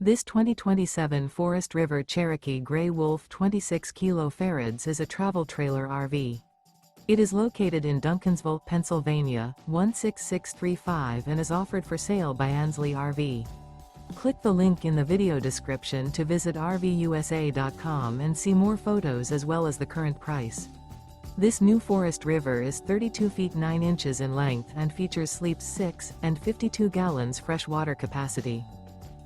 This 2027 Forest River Cherokee Grey Wolf 26 kg is a travel trailer RV. It is located in Duncansville, Pennsylvania, 16635 and is offered for sale by Ansley RV. Click the link in the video description to visit RVUSA.com and see more photos as well as the current price. This new Forest River is 32 feet 9 inches in length and features sleeps 6 and 52 gallons fresh water capacity.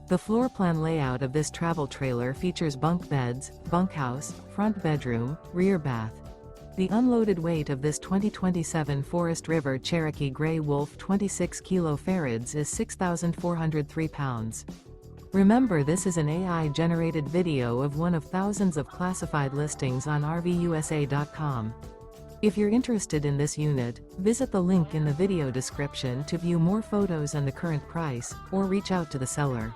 The floor plan layout of this travel trailer features bunk beds, bunkhouse, front bedroom, rear bath. The unloaded weight of this 2027 Forest River Cherokee Grey Wolf 26 kg is 6,403 pounds. Remember, this is an AI-generated video of one of thousands of classified listings on RVUSA.com. If you're interested in this unit, visit the link in the video description to view more photos and the current price, or reach out to the seller.